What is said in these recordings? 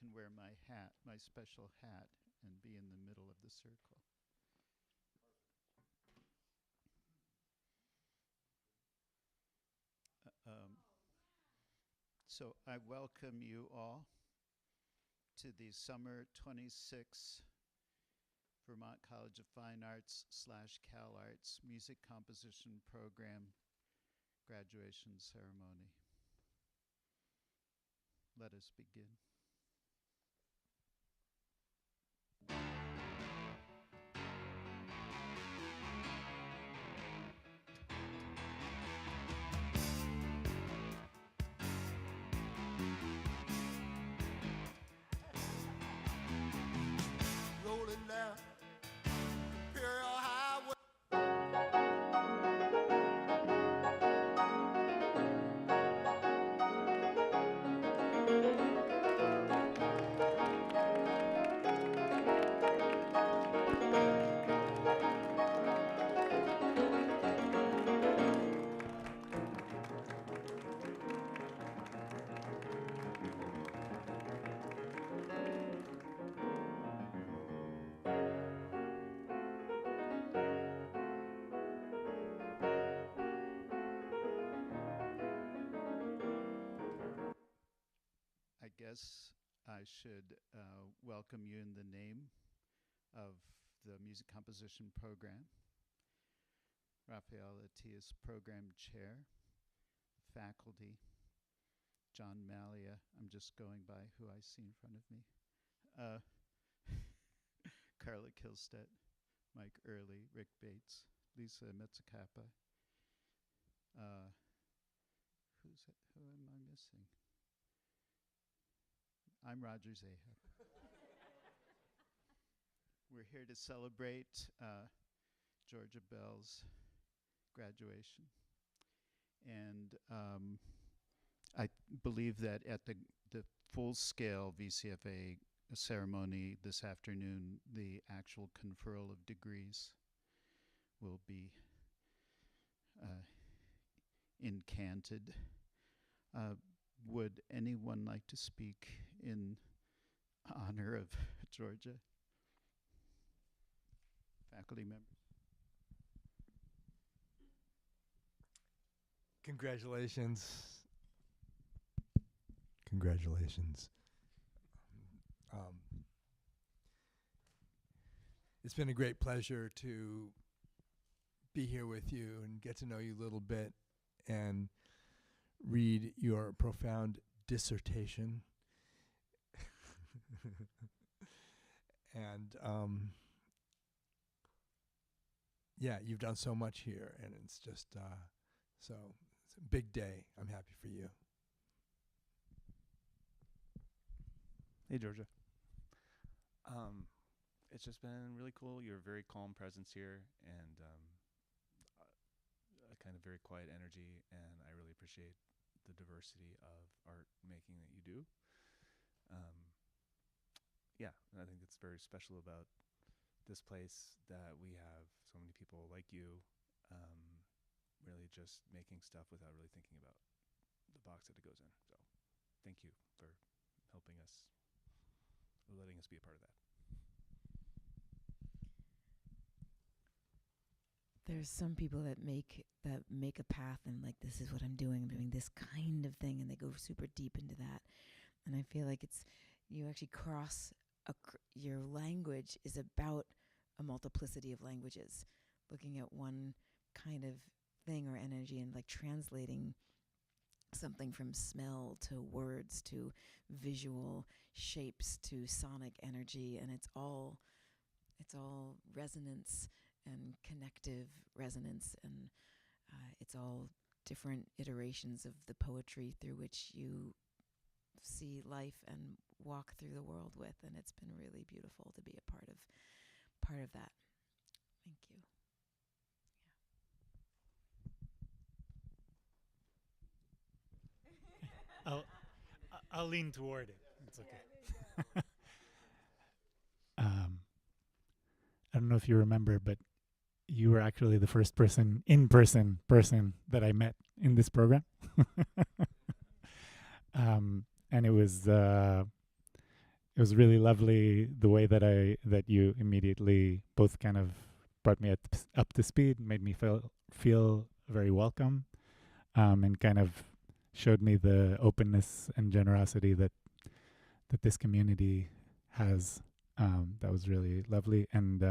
can wear my hat, my special hat, and be in the middle of the circle. So I welcome you all to the Summer 26 Vermont College of Fine Arts / Cal Arts Music Composition Program graduation ceremony. Let us begin. Rolling down Imperial Highway. I guess I should welcome you in the name of the music composition program. Rafael Atias, program chair, faculty, John Malia, I'm just going by who I see in front of me. Carla Kilstedt, Mike Early, Rick Bates, Lisa Metsukapa. Who am I missing? I'm Roger Zahab. We're here to celebrate Georgia Bell's graduation. And I believe that at the full-scale VCFA ceremony this afternoon, the actual conferral of degrees will be incanted. Would anyone like to speak in honor of Georgia? Faculty members? Congratulations. Congratulations. It's been a great pleasure to be here with you and get to know you a little bit and read your profound dissertation. And yeah, you've done so much here, and it's just so it's a big day. I'm happy for you. Hey, Georgia. It's just been really cool. You're a very calm presence here, and a kind of very quiet energy, and I really appreciate the diversity of art making that you do. Yeah, and I think it's very special about this place that we have so many people like you, really just making stuff without really thinking about the box that it goes in. So thank you for helping us, or letting us be a part of that. There's some people that make a path and like, this is what I'm doing this kind of thing, and they go super deep into that. And I feel like you actually cross your language is about a multiplicity of languages, looking at one kind of thing or energy and like translating something from smell to words to visual shapes to sonic energy, and it's all resonance and connective resonance, and it's all different iterations of the poetry through which you see life and walk through the world with, and it's been really beautiful to be a part of that. Thank you. Yeah. I'll lean toward it. It's okay. I don't know if you remember, but you were actually the first person that I met in this program. And it was it was really lovely the way that you immediately both kind of brought me up to speed, made me feel very welcome, and kind of showed me the openness and generosity that this community has. That was really lovely, and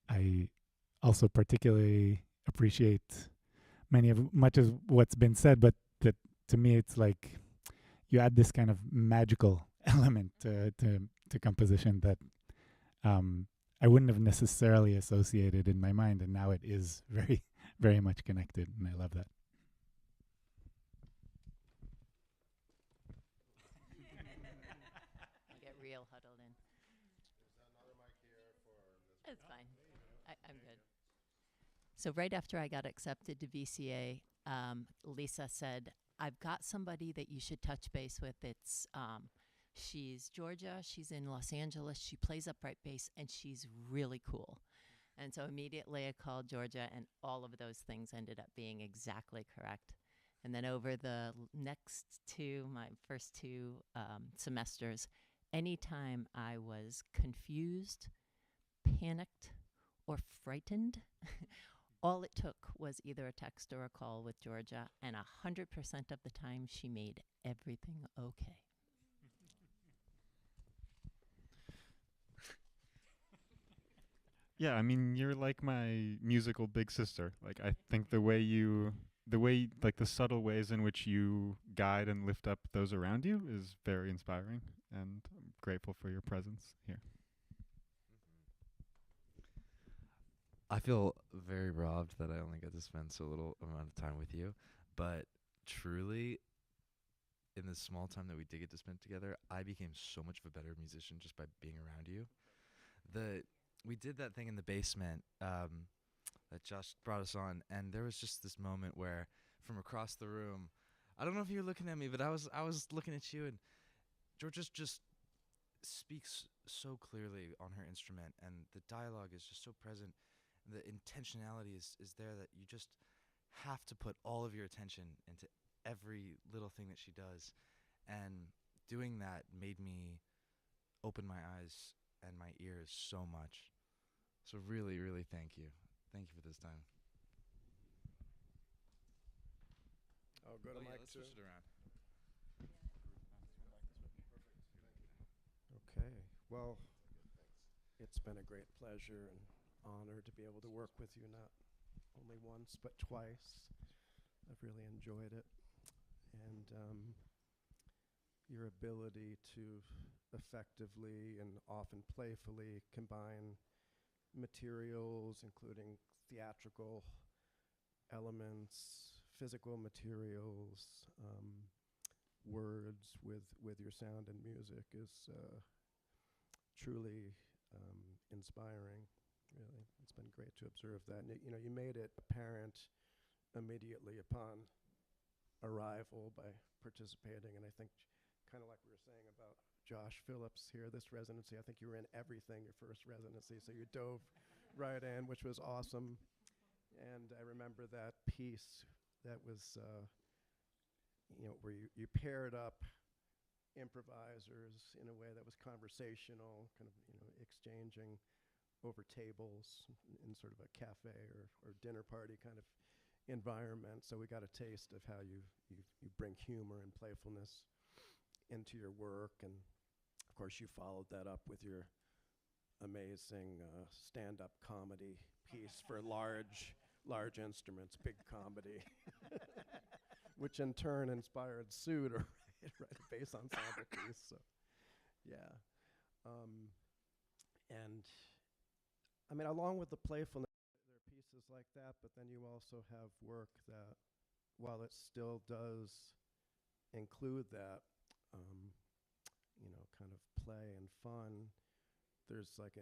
I also particularly appreciate much of what's been said, but that to me it's like you add this kind of magical element to composition that I wouldn't have necessarily associated in my mind, and now it is very, very much connected, and I love that. I get real huddled in. It's fine. I'm good. So right after I got accepted to VCA, Lisa said, I've got somebody that you should touch base with. She's Georgia. She's in Los Angeles. She plays upright bass, and she's really cool. And so immediately I called Georgia, and all of those things ended up being exactly correct. And then over the my first two semesters, anytime I was confused, panicked, or frightened, all it took was either a text or a call with Georgia, and 100% of the time she made everything okay. Yeah, I mean, you're like my musical big sister. Like, I think like the subtle ways in which you guide and lift up those around you is very inspiring, and I'm grateful for your presence here. I feel very robbed that I only get to spend so little amount of time with you, but truly, in the small time that we did get to spend together, I became so much of a better musician just by being around you. We did that thing in the basement that Josh brought us on, and there was just this moment where, from across the room, I don't know if you were looking at me, but I was looking at you, and Georgia just speaks so clearly on her instrument, and the dialogue is just so present. The intentionality is there that you just have to put all of your attention into every little thing that she does. And doing that made me open my eyes and my ears so much. So really, really thank you. Thank you for this time. I'll go to Mike let's too. switch it around. Okay. Well, it's been a great pleasure and honor to be able to work with you, not only once but twice. I've really enjoyed it, and your ability to effectively and often playfully combine materials, including theatrical elements, physical materials, words with your sound and music is truly inspiring. Really, it's been great to observe that. And you made it apparent immediately upon arrival by participating. And I think, kind of like we were saying about Josh Phillips here, this residency, I think you were in everything your first residency, so you dove right in, which was awesome. And I remember that piece that was, where you paired up improvisers in a way that was conversational, kind of, exchanging over tables in sort of a cafe or dinner party kind of environment. So we got a taste of how you bring humor and playfulness into your work. And of course you followed that up with your amazing stand-up comedy piece for large instruments, big comedy, which in turn inspired Sue to write a bass ensemble piece. So yeah. And I mean, along with the playfulness, there are pieces like that, but then you also have work that, while it still does include that, kind of play and fun, there's like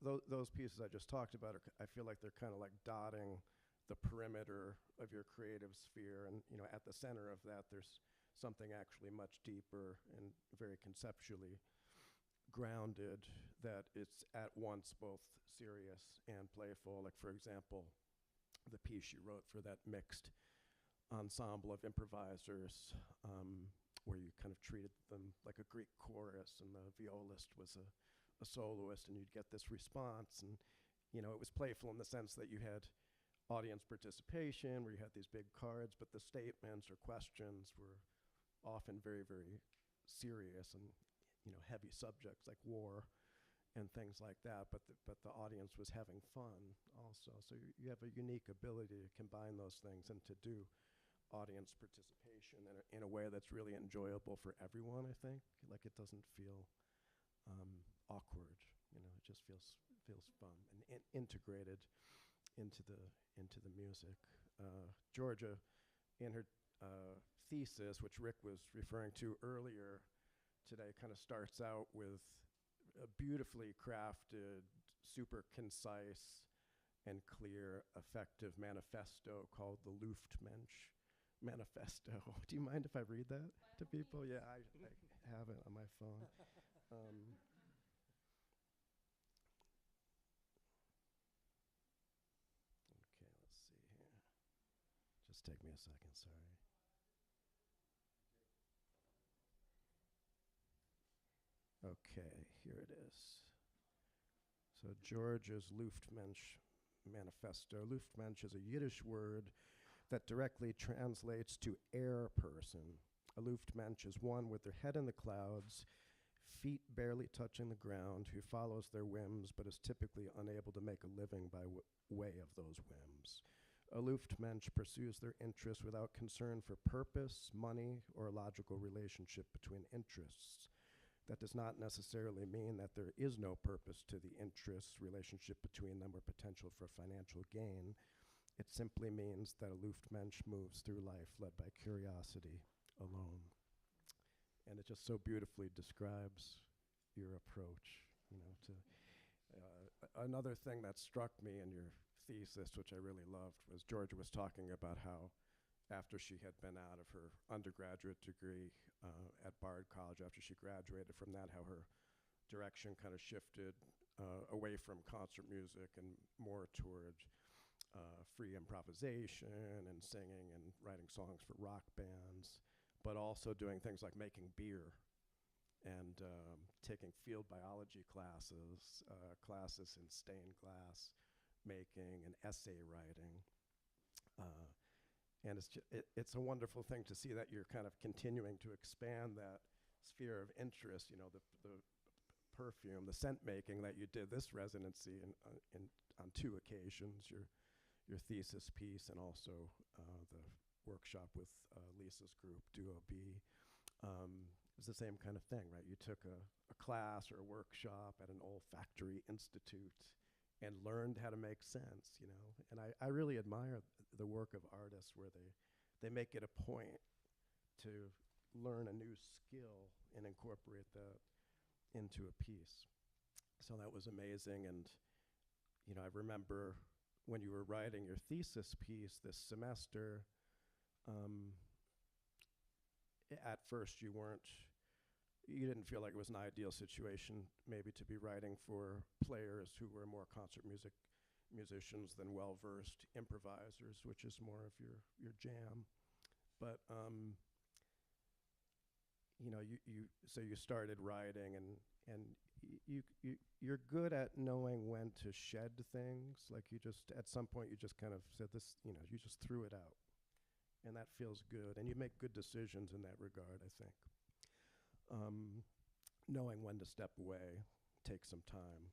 those pieces I just talked about I feel like they're kind of like dotting the perimeter of your creative sphere, and at the center of that, there's something actually much deeper and very conceptually grounded, that it's at once both serious and playful. Like, for example, the piece you wrote for that mixed ensemble of improvisers where you kind of treated them like a Greek chorus, and the violist was a soloist, and you'd get this response. And it was playful in the sense that you had audience participation, where you had these big cards, but the statements or questions were often very, very serious and heavy subjects like war and things like that. But the audience was having fun also. So you have a unique ability to combine those things and to do audience participation in a way that's really enjoyable for everyone. I think like it doesn't feel awkward. It just feels fun and integrated into the music. Georgia, in her thesis, which Rick was referring to earlier today, kind of starts out with a beautifully crafted, super concise and clear, effective manifesto called the Luftmensch Manifesto. Do you mind if I read that to people? Yeah, I have it on my phone. Okay, let's see here. Just take me a second, sorry. Okay, here it is. So George's Luftmensch Manifesto. Luftmensch is a Yiddish word that directly translates to air person. A Luftmensch is one with their head in the clouds, feet barely touching the ground, who follows their whims but is typically unable to make a living by way of those whims. A Luftmensch pursues their interests without concern for purpose, money, or a logical relationship between interests. That does not necessarily mean that there is no purpose to the interests, relationship between them, or potential for financial gain. It simply means that a Luftmensch moves through life led by curiosity alone. And it just so beautifully describes your approach, to another thing that struck me in your thesis, which I really loved, was Georgia was talking about how after she had been out of her undergraduate degree at Bard College, after she graduated from that, how her direction kind of shifted away from concert music and more toward free improvisation and singing and writing songs for rock bands, but also doing things like making beer and taking field biology classes, classes in stained glass making and essay writing. And it's a wonderful thing to see that you're kind of continuing to expand that sphere of interest. The perfume, the scent making that you did this residency on 2 occasions, your thesis piece and also the workshop with Lisa's group, Duo B. It was the same kind of thing, right? You took a class or a workshop at an olfactory institute and learned how to make sense, And I really admire the work of artists where they make it a point to learn a new skill and incorporate that into a piece. So that was amazing. And, I remember when you were writing your thesis piece this semester, at first you didn't feel like it was an ideal situation maybe to be writing for players who were more concert musicians than well-versed improvisers, which is more of your jam. But you started writing, and you're good at knowing when to shed things. Like at some point you just kind of said this, you just threw it out, and that feels good. And you make good decisions in that regard, I think. Knowing when to step away, take some time,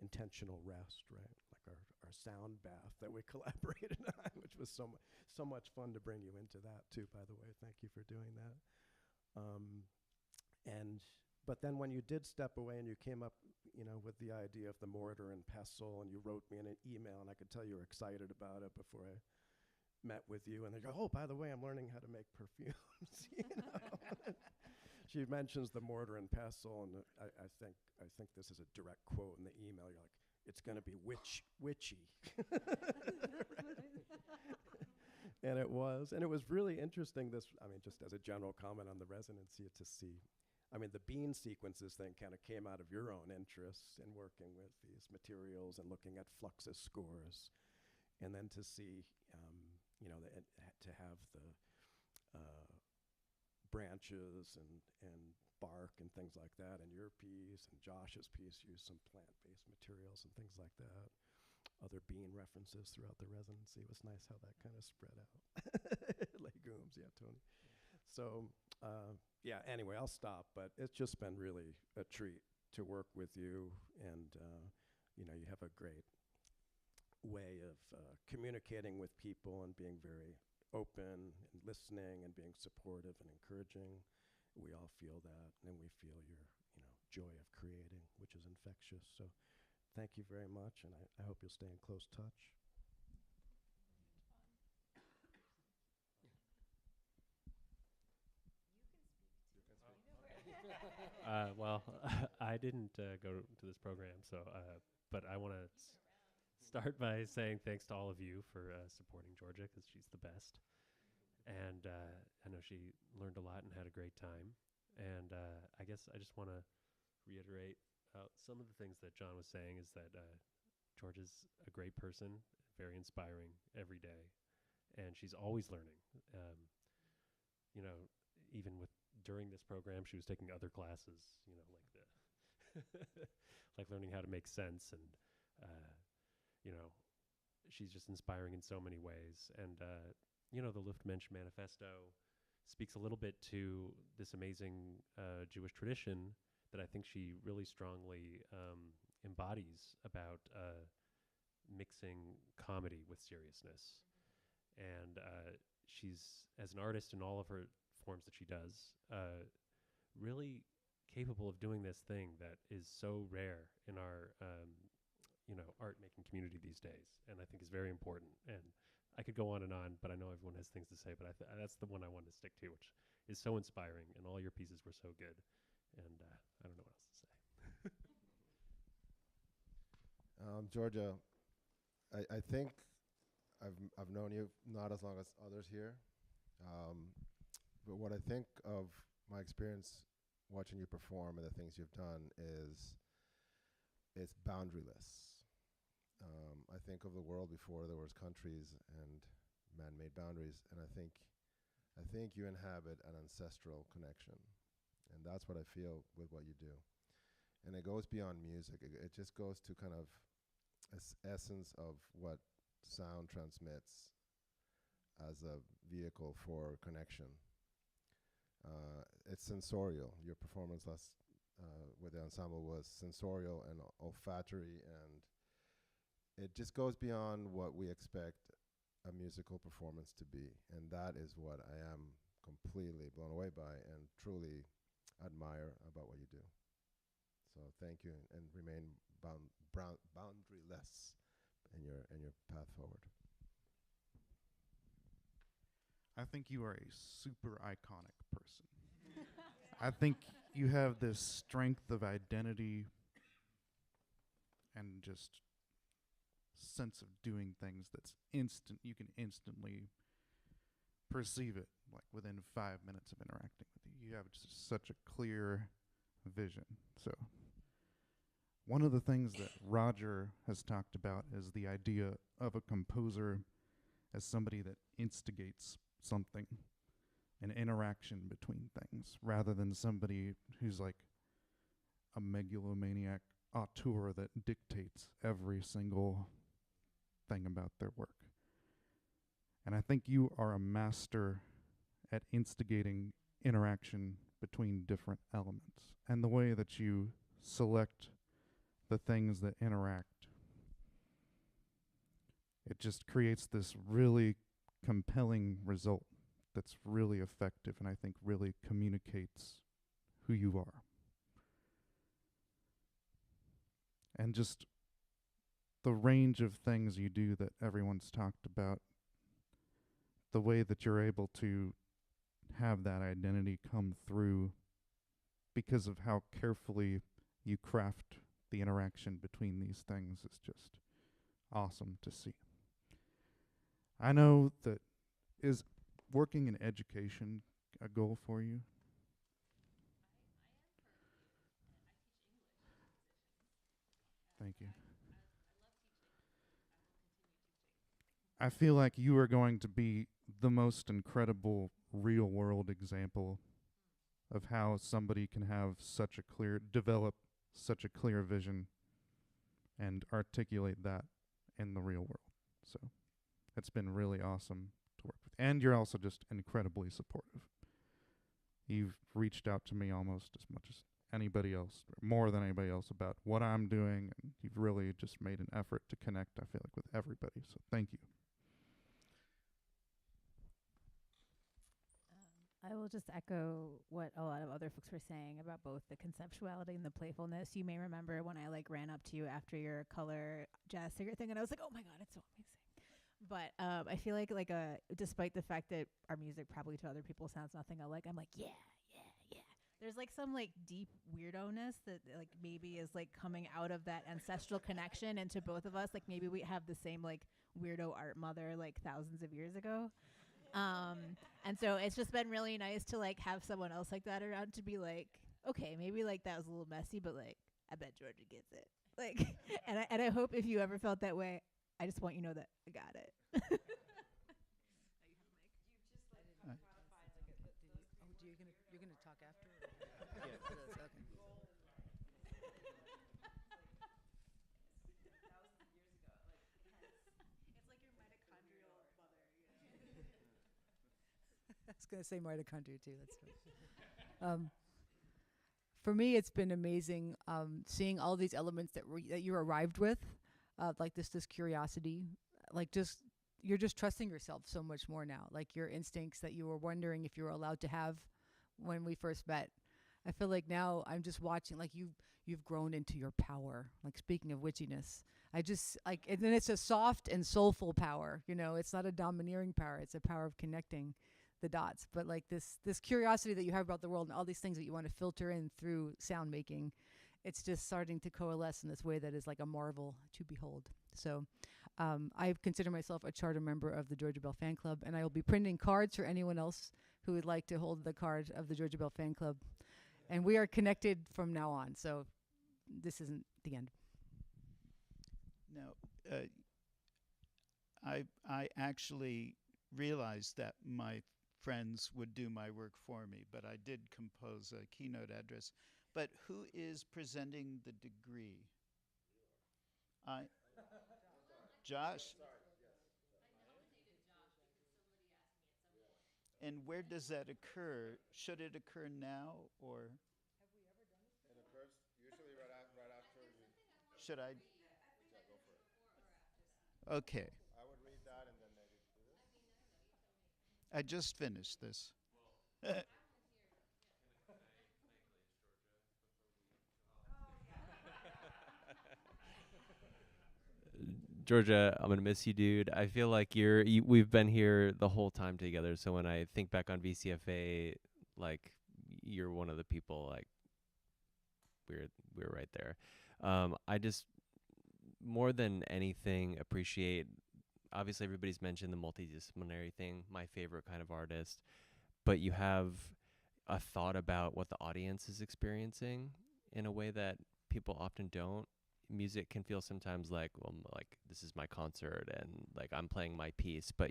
intentional rest, right? Like our sound bath that we collaborated on, which was so much fun to bring you into that too, by the way. Thank you for doing that. But then when you did step away and you came up, with the idea of the mortar and pestle, and you wrote me in an email, and I could tell you were excited about it before I met with you, and they go, oh, by the way, I'm learning how to make perfumes, She mentions the mortar and pestle, and I think this is a direct quote in the email. You're like, it's going to be witchy. And it was really interesting, just as a general comment on the residency, to see, the bean sequences thing kind of came out of your own interests in working with these materials and looking at Fluxus scores, and then to see, to have branches and bark and things like that. And your piece and Josh's piece used some plant-based materials and things like that. Other bean references throughout the residency. It was nice how that kind of spread out. Legumes, yeah, Tony. So, yeah, anyway, I'll stop, but it's just been really a treat to work with you, and, you know, you have a great way of communicating with people and being very open and listening and being supportive and encouraging. We all feel that, and we feel your, you know, joy of creating, which is infectious. So thank you very much, and I hope you'll stay in close touch. Well, I didn't go to this program, so but I want to start by saying thanks to all of you for supporting Georgia, because she's the best. And I know she learned a lot and had a great time. And I guess I just want to reiterate some of the things that John was saying, is that Georgia's a great person, very inspiring every day, and she's always learning. You know, even with during this program, she was taking other classes, you know, like the like learning how to make sense, and you know, she's just inspiring in so many ways. And you know, the Luftmensch Manifesto speaks a little bit to this amazing Jewish tradition that I think she really strongly embodies about mixing comedy with seriousness. And she's, as an artist in all of her forms that she does, really capable of doing this thing that is so rare in our you know, art making community these days, and I think is very important. And I could go on, but I know everyone has things to say, but that's the one I wanted to stick to, which is so inspiring, and all your pieces were so good. And I don't know what else to say. Georgia, I think I've known you not as long as others here, but what I think of my experience watching you perform and the things you've done is it's boundaryless. I think of the world before there was countries and man-made boundaries, and I think you inhabit an ancestral connection, and that's what I feel with what you do. And it goes beyond music. It just goes to kind of essence of what sound transmits as a vehicle for connection. It's sensorial. Your performance last with the ensemble was sensorial and olfactory, and it just goes beyond what we expect a musical performance to be. And that is what I am completely blown away by and truly admire about what you do. So thank you, and remain boundaryless in your path forward. I think you are a super iconic person. I think you have this strength of identity and just sense of doing things that's instant. You can instantly perceive it, like within 5 minutes of interacting with you. You have just such a clear vision. So one of the things that Roger has talked about is the idea of a composer as somebody that instigates something, an interaction between things, rather than somebody who's like a megalomaniac auteur that dictates every single thing about their work. And I think you are a master at instigating interaction between different elements, and the way that you select the things that interact, it just creates this really compelling result that's really effective, and I think really communicates who you are. And just the range of things you do that everyone's talked about, the way that you're able to have that identity come through because of how carefully you craft the interaction between these things is just awesome to see. I know that is working in education a goal for you? Thank you. I feel like you are going to be the most incredible real world example of how somebody can have develop such a clear vision and articulate that in the real world. So it's been really awesome to work with. And you're also just incredibly supportive. You've reached out to me almost as much as anybody else, or more than anybody else, about what I'm doing, and you've really just made an effort to connect, I feel like, with everybody. So thank you. I will just echo what a lot of other folks were saying about both the conceptuality and the playfulness. You may remember when I ran up to you after your color jazz cigarette thing, and I was like, "Oh my god, it's so amazing!" But I feel like despite the fact that our music probably to other people sounds nothing alike, I'm like, yeah. There's some deep weirdo-ness that maybe is coming out of that ancestral connection into both of us. Maybe we have the same weirdo art mother thousands of years ago. And so it's just been really nice to have someone else like that around to be okay, maybe that was a little messy, but I bet Georgia gets it. And I hope if you ever felt that way, I just want you to know that I got it. You're gonna talk after? Okay. I was going to say mitochondria too. That's good. For me, it's been amazing seeing all these elements that you arrived with, this curiosity, you're just trusting yourself so much more now. Your instincts that you were wondering if you were allowed to have when we first met. I feel like now I'm just watching, you've grown into your power. Speaking of witchiness, and then it's a soft and soulful power. It's not a domineering power. It's a power of connecting the dots. But this curiosity that you have about the world and all these things that you want to filter in through sound making, it's just starting to coalesce in this way that is a marvel to behold. So I consider myself a charter member of the Georgia Bell Fan Club, and I will be printing cards for anyone else who would like to hold the card of the Georgia Bell Fan Club. And we are connected from now on, so this isn't the end. Now, I actually realized that my friends would do my work for me, but I did compose a keynote address. But who is presenting the degree? Josh? And where does that occur? Should it occur now, or? It occurs usually right after you. Should I? Yeah, go for it. Okay. I would read that and then maybe do this. I just finished this. Georgia, I'm gonna miss you, dude. I feel like we've been here the whole time together. So when I think back on VCFA, you're one of the people we're right there. I just more than anything appreciate. Obviously, everybody's mentioned the multidisciplinary thing. My favorite kind of artist, but you have a thought about what the audience is experiencing in a way that people often don't. Music can feel sometimes this is my concert and I'm playing my piece, but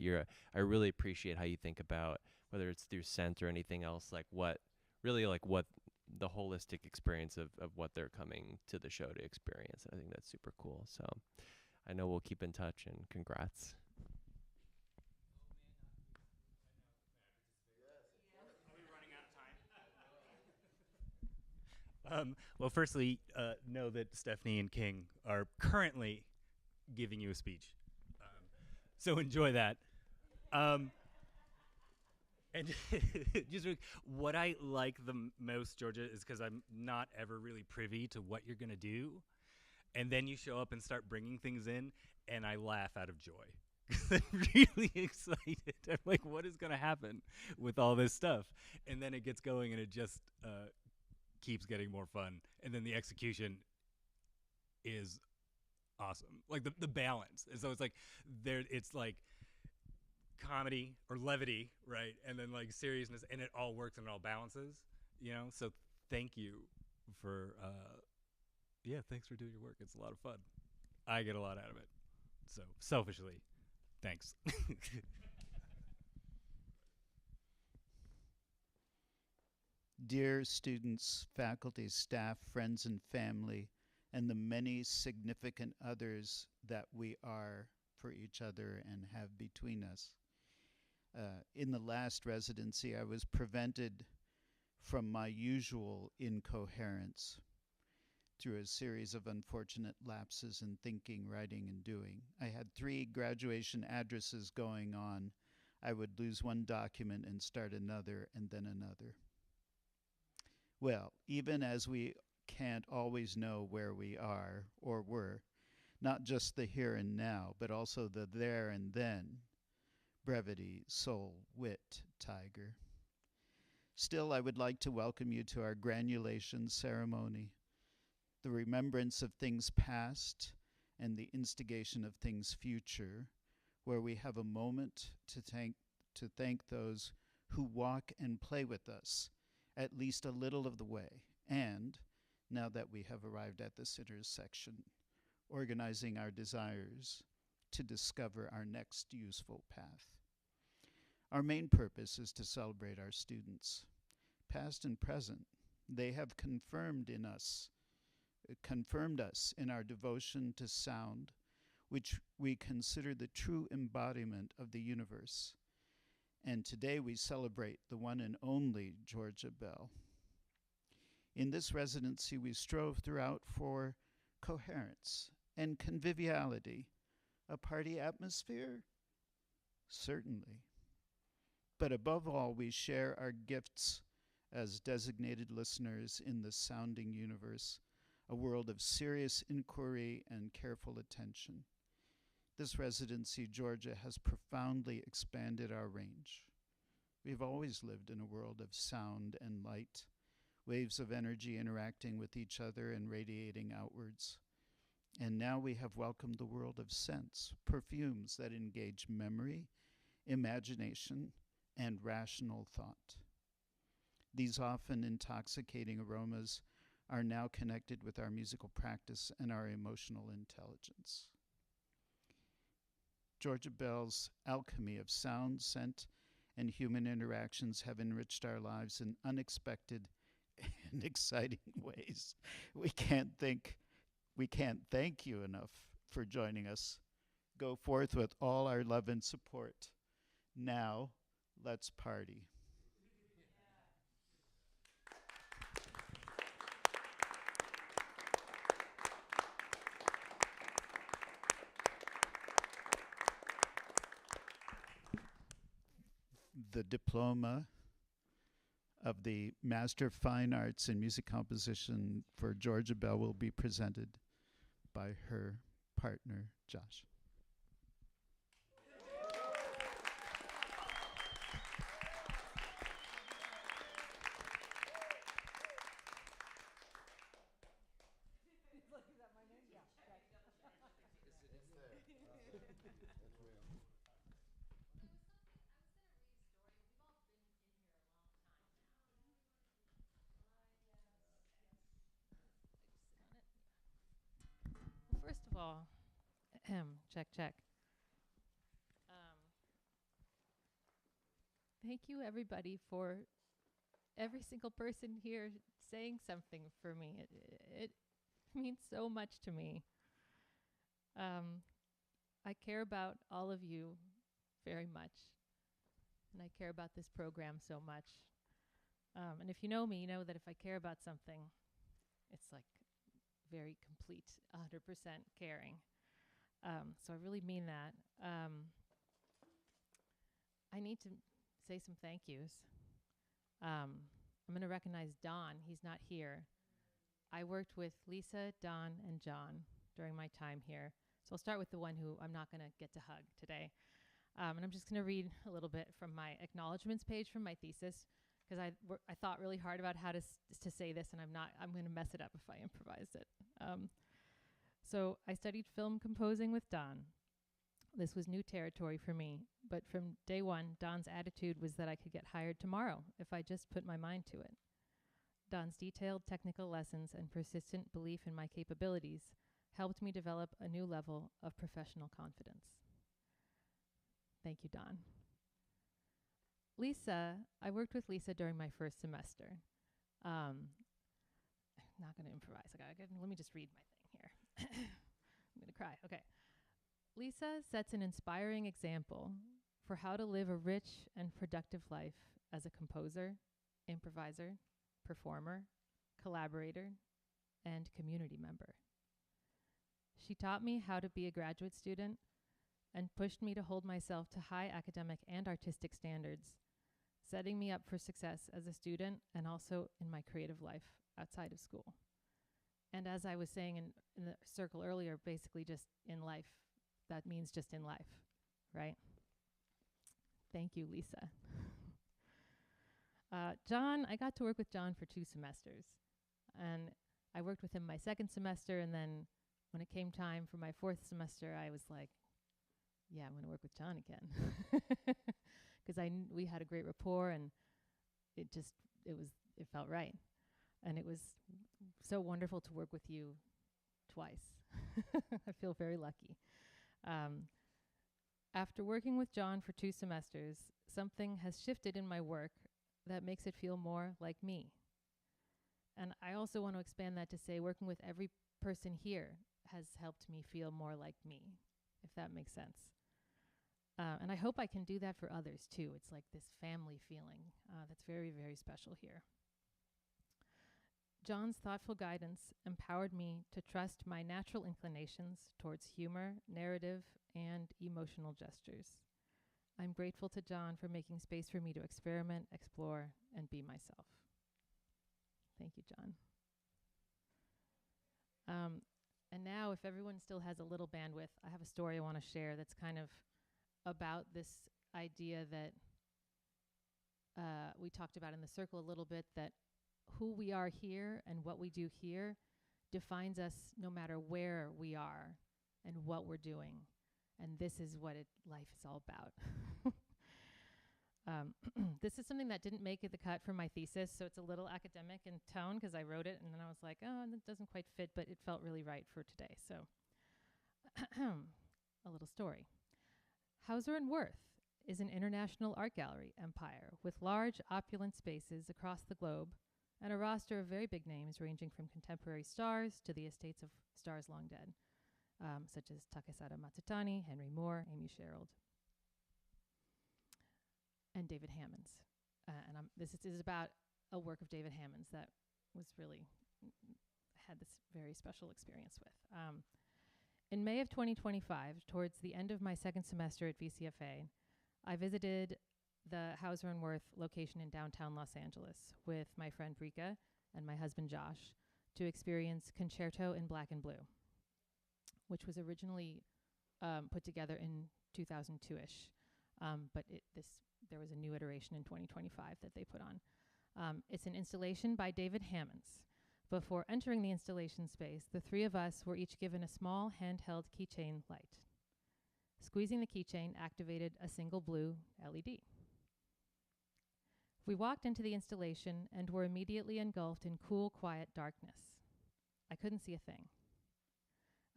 I really appreciate how you think about whether it's through scent or anything else, what the holistic experience of what they're coming to the show to experience. And I think that's super cool. So I know we'll keep in touch, and congrats. Well, firstly, know that Stephanie and King are currently giving you a speech. So enjoy that. And just what I like the most, Georgia, is because I'm not ever really privy to what you're going to do. And then you show up and start bringing things in, and I laugh out of joy. I'm really excited. I'm like, what is going to happen with all this stuff? And then it gets going, and it just keeps getting more fun, and then the execution is awesome. The balance, and so it's comedy or levity, right, and then seriousness, and it all works and it all balances, so thank you for thanks for doing your work. It's a lot of fun. I get a lot out of it, so selfishly, thanks. Dear students, faculty, staff, friends, and family, and the many significant others that we are for each other and have between us. In the last residency, I was prevented from my usual incoherence through a series of unfortunate lapses in thinking, writing, and doing. I had 3 graduation addresses going on. I would lose one document and start another and then another. Well, even as we can't always know where we are or were, not just the here and now, but also the there and then, brevity, soul, wit, tiger. Still, I would like to welcome you to our granulation ceremony, the remembrance of things past and the instigation of things future, where we have a moment to thank those who walk and play with us at least a little of the way, and, now that we have arrived at this intersection, organizing our desires to discover our next useful path. Our main purpose is to celebrate our students, past and present. They have confirmed us in our devotion to sound, which we consider the true embodiment of the universe. And today we celebrate the one and only Georgia Bell. In this residency, we strove throughout for coherence and conviviality. A party atmosphere? Certainly. But above all, we share our gifts as designated listeners in the sounding universe, a world of serious inquiry and careful attention. This residency, Georgia, has profoundly expanded our range. We've always lived in a world of sound and light, waves of energy interacting with each other and radiating outwards. And now we have welcomed the world of sense, perfumes that engage memory, imagination, and rational thought. These often intoxicating aromas are now connected with our musical practice and our emotional intelligence. Georgia Bell's alchemy of sound, scent, and human interactions have enriched our lives in unexpected and exciting ways. We can't thank you enough for joining us. Go forth with all our love and support. Now, let's party. The diploma of the Master of Fine Arts in Music Composition for Georgia Bell will be presented by her partner, Josh. First of all, check, check. Thank you, everybody, for every single person here saying something for me. It means so much to me. I care about all of you very much, and I care about this program so much. And if you know me, you know that if I care about something, it's like very complete, 100% caring. So I really mean that. I need to say some thank yous. I'm going to recognize Don. He's not here. I worked with Lisa, Don, and John during my time here. So I'll start with the one who I'm not going to get to hug today. And I'm just going to read a little bit from my acknowledgements page from my thesis, because I thought really hard about how to say this, and I'm going to mess it up if I improvise it. So I studied film composing with Don. This was new territory for me, but from day one, Don's attitude was that I could get hired tomorrow if I just put my mind to it. Don's detailed technical lessons and persistent belief in my capabilities helped me develop a new level of professional confidence. Thank you, Don. Lisa, I worked with Lisa during my first semester. I'm not going to improvise. Let me just read my thing here. I'm going to cry. Okay. Lisa sets an inspiring example for how to live a rich and productive life as a composer, improviser, performer, collaborator, and community member. She taught me how to be a graduate student and pushed me to hold myself to high academic and artistic standards, setting me up for success as a student and also in my creative life outside of school. And as I was saying in the circle earlier, basically just in life, that means just in life, right? Thank you, Lisa. John, I got to work with John for 2 semesters. And I worked with him my 2nd semester, and then when it came time for my 4th semester, I was like, yeah, I'm going to work with John again. Because we had a great rapport, and it felt right. And it was so wonderful to work with you twice. I feel very lucky. After working with John for 2 semesters, something has shifted in my work that makes it feel more like me. And I also want to expand that to say working with every person here has helped me feel more like me, if that makes sense. And I hope I can do that for others too. It's like this family feeling that's very, very special here. John's thoughtful guidance empowered me to trust my natural inclinations towards humor, narrative, and emotional gestures. I'm grateful to John for making space for me to experiment, explore, and be myself. Thank you, John. And now, if everyone still has a little bandwidth, I have a story I want to share that's kind of about this idea that we talked about in the circle a little bit, that who we are here and what we do here defines us no matter where we are and what we're doing. And this is what life is all about. This is something that didn't make the cut for my thesis, so it's a little academic in tone because I wrote it and then I was like, oh, that doesn't quite fit, but it felt really right for today. So a little story. Hauser and Wirth is an international art gallery empire with large, opulent spaces across the globe and a roster of very big names ranging from contemporary stars to the estates of stars long dead, such as Takesada Matsutani, Henry Moore, Amy Sherald, and David Hammons. This is about a work of David Hammons that was really had this very special experience with. In May of 2025, towards the end of my 2nd semester at VCFA, I visited the Hauser and Wirth location in downtown Los Angeles with my friend Brika and my husband Josh to experience Concerto in Black and Blue, which was originally put together in 2002-ish, but there was a new iteration in 2025 that they put on. It's an installation by David Hammons. Before entering the installation space, the 3 of us were each given a small handheld keychain light. Squeezing the keychain activated a single blue LED. We walked into the installation and were immediately engulfed in cool, quiet darkness. I couldn't see a thing.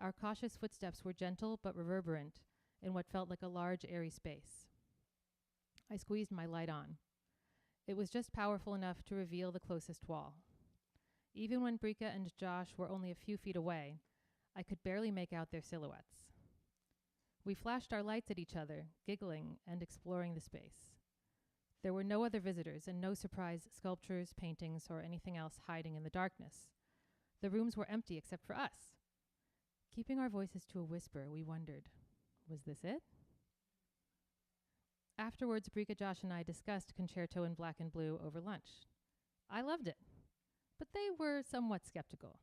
Our cautious footsteps were gentle but reverberant in what felt like a large, airy space. I squeezed my light on. It was just powerful enough to reveal the closest wall. Even when Brika and Josh were only a few feet away, I could barely make out their silhouettes. We flashed our lights at each other, giggling and exploring the space. There were no other visitors and no surprise sculptures, paintings, or anything else hiding in the darkness. The rooms were empty except for us. Keeping our voices to a whisper, we wondered, was this it? Afterwards, Brika, Josh, and I discussed Concerto in Black and Blue over lunch. I loved it, but they were somewhat skeptical.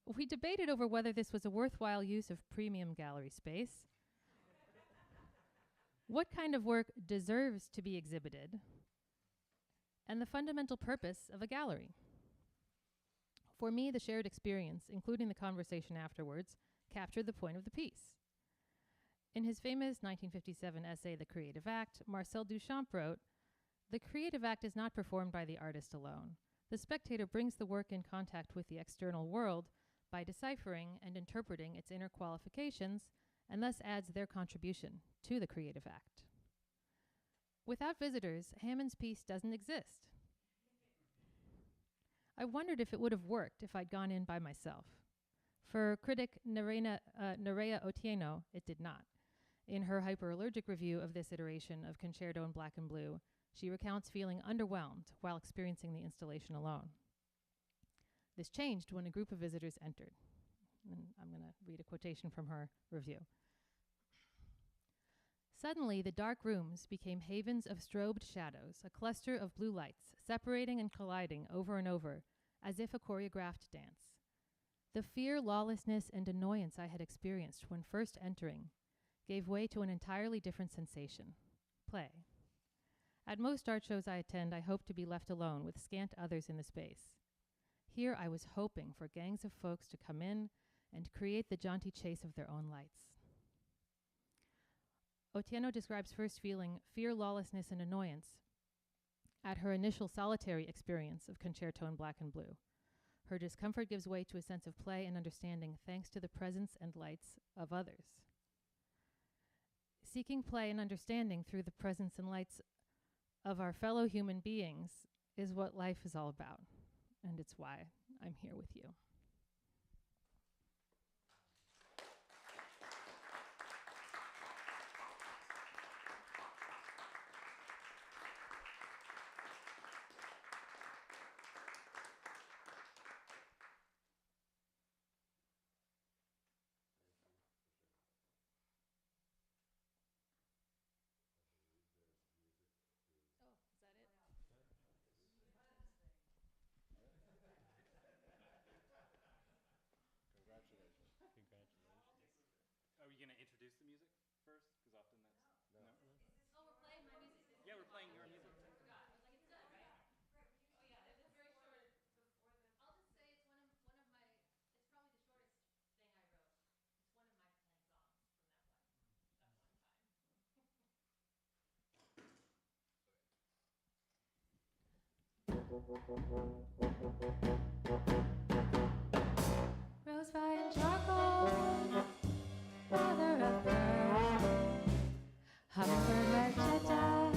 We debated over whether this was a worthwhile use of premium gallery space, what kind of work deserves to be exhibited, and the fundamental purpose of a gallery. For me, the shared experience, including the conversation afterwards, captured the point of the piece. In his famous 1957 essay, The Creative Act, Marcel Duchamp wrote, "The creative act is not performed by the artist alone. The spectator brings the work in contact with the external world by deciphering and interpreting its inner qualifications, and thus adds their contribution to the creative act." Without visitors, Hammond's piece doesn't exist. I wondered if it would have worked if I'd gone in by myself. For critic Nerea Otieno, it did not. In her hyperallergic review of this iteration of Concerto in Black and Blue, she recounts feeling underwhelmed while experiencing the installation alone. This changed when a group of visitors entered. And I'm going to read a quotation from her review. Suddenly, the dark rooms became havens of strobed shadows, a cluster of blue lights, separating and colliding over and over, as if a choreographed dance. The fear, lawlessness, and annoyance I had experienced when first entering gave way to an entirely different sensation: play. At most art shows I attend, I hope to be left alone with scant others in the space. Here I was hoping for gangs of folks to come in and create the jaunty chase of their own lights. Otieno describes first feeling fear, lawlessness, and annoyance at her initial solitary experience of Concerto in Black and Blue. Her discomfort gives way to a sense of play and understanding thanks to the presence and lights of others. Seeking play and understanding through the presence and lights of our fellow human beings is what life is all about, and it's why I'm here with you. Are we going to introduce the music first? Because often that's... No. Oh, we're playing my music. Yeah, we're playing your music. I forgot. I was like, it's done, right? Oh yeah, it's very short. I'll just say it's one of my. It's probably the shortest thing I wrote. It's one of my 10 songs from that one time. Rose vine and charcoal, mother of pearl, hummingbird marchetta,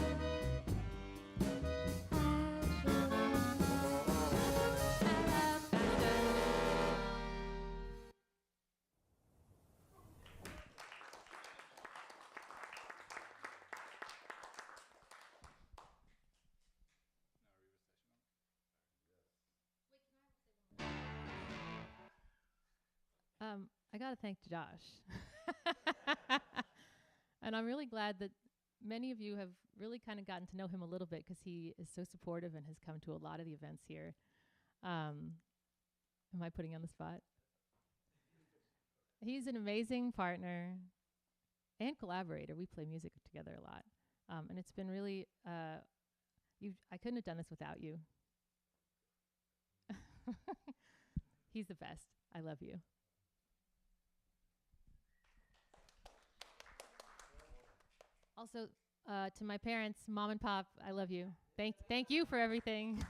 I got to thank Josh. And I'm really glad that many of you have really kind of gotten to know him a little bit because he is so supportive and has come to a lot of the events here. Am I putting you on the spot? He's an amazing partner and collaborator. We play music together a lot. And it's been really, I couldn't have done this without you. He's the best. I love you. Also, to my parents, Mom and Pop, I love you. Thank you for everything.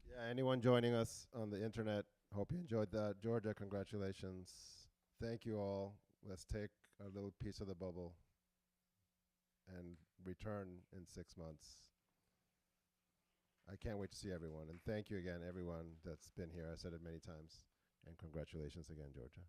Yeah, anyone joining us on the internet, hope you enjoyed that. Georgia, congratulations. Thank you all. Let's take a little piece of the bubble and return in 6 months. I can't wait to see everyone. And thank you again, everyone that's been here. I said it many times. And congratulations again, Georgia.